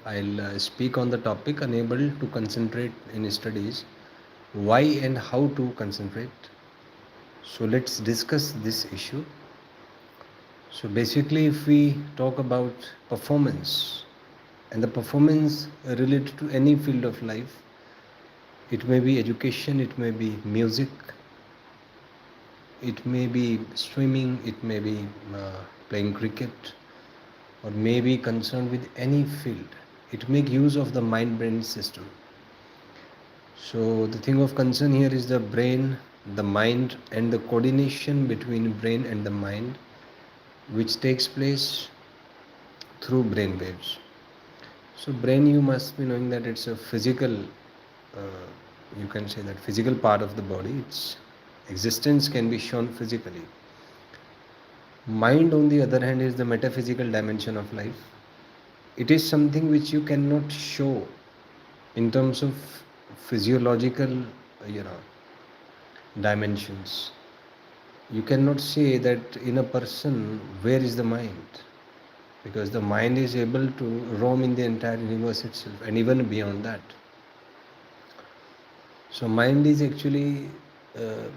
I'll speak on the topic unable to concentrate in studies, why and how to concentrate. So let's discuss this issue. So basically, if we talk about performance and the performance related to any field of life, it may be education, it may be music, it may be swimming, it may be playing cricket, or may be concerned with any field. It make use of the mind-brain system. So the thing of concern here is the brain, the mind, and the coordination between brain and the mind, which takes place through brain waves. So brain, you must be knowing that it's a physical, you can say that physical part of the body. Its existence can be shown physically. Mind, on the other hand, is the metaphysical dimension of life. It is something which you cannot show in terms of physiological, you know, dimensions. You cannot say that in a person where is the mind, because the mind is able to roam in the entire universe itself and even beyond that. So mind is actually uh,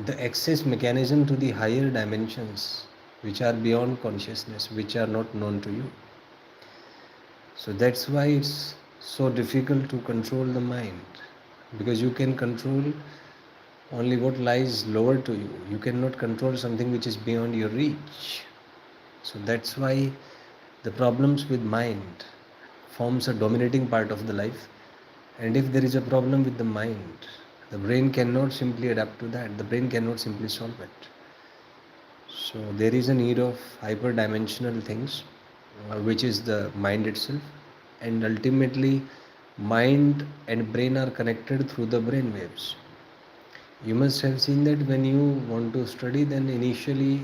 the access mechanism to the higher dimensions which are beyond consciousness, which are not known to you. So that's why it's so difficult to control the mind, because you can control only what lies lower to you. You cannot control something which is beyond your reach. So that's why the problems with mind forms a dominating part of the life. And if there is a problem with the mind, the brain cannot simply adapt to that. The brain cannot simply solve it. So there is a need of hyperdimensional things, which is the mind itself. And ultimately, mind and brain are connected through the brain waves. You must have seen that when you want to study, then initially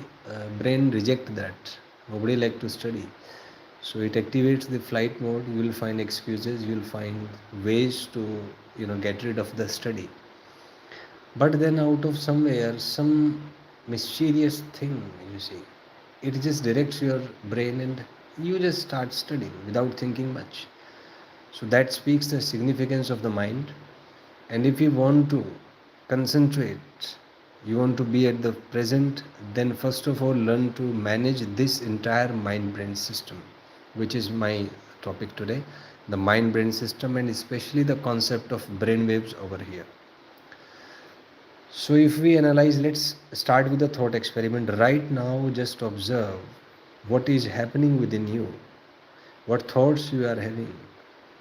brain reject that. Nobody like to study. So it activates the flight mode. You will find excuses. You will find ways to get rid of the study. But then out of somewhere, some mysterious thing, you see, it just directs your brain and you just start studying without thinking much. So that speaks the significance of the mind. And if you want to concentrate, you want to be at the present, then first of all learn to manage this entire mind brain system, which is my topic today, the mind brain system, and especially the concept of brain waves over here. So if we analyze, let's start with the thought experiment. Right now, just observe what is happening within you, what thoughts you are having,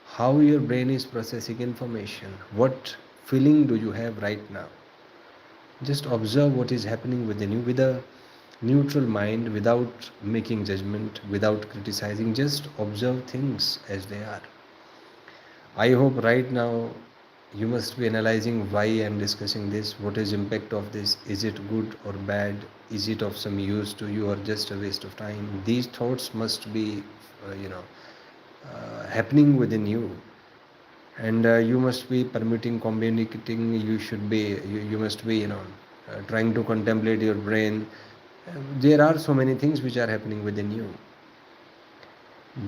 how your brain is processing information, what feeling do you have right now. Just observe what is happening within you with a neutral mind, without making judgment, without criticizing. Just observe things as they are. I hope right now you must be analyzing why I am discussing this, what is impact of this, is it good or bad, is it of some use to you or just a waste of time. These thoughts must be happening within you, and you must be permitting, communicating. You should be, you must be trying to contemplate your brain. There are so many things which are happening within you,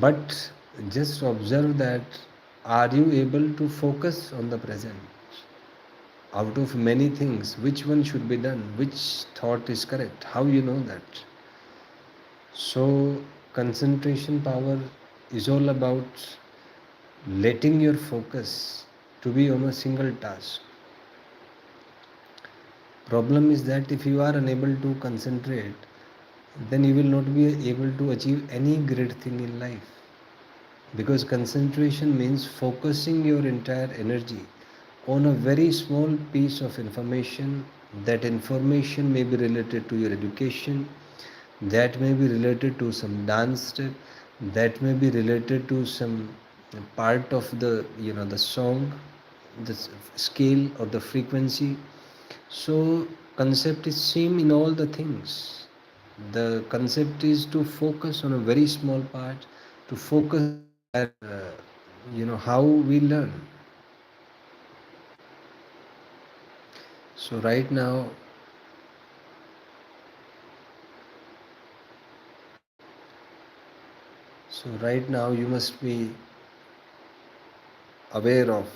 but just observe that, are you able to focus on the present? Out of many things, which one should be done, which thought is correct, how you know that? So concentration power is all about letting your focus to be on a single task. Problem is that if you are unable to concentrate, then you will not be able to achieve any great thing in life, because concentration means focusing your entire energy on a very small piece of information. That information may be related to your education, that may be related to some dance step, that may be related to some part of the the song, the scale or the frequency. So concept is same in all the things. The concept is to focus on a very small part, to focus on the entire how we learn. So right now, So right now you must be aware of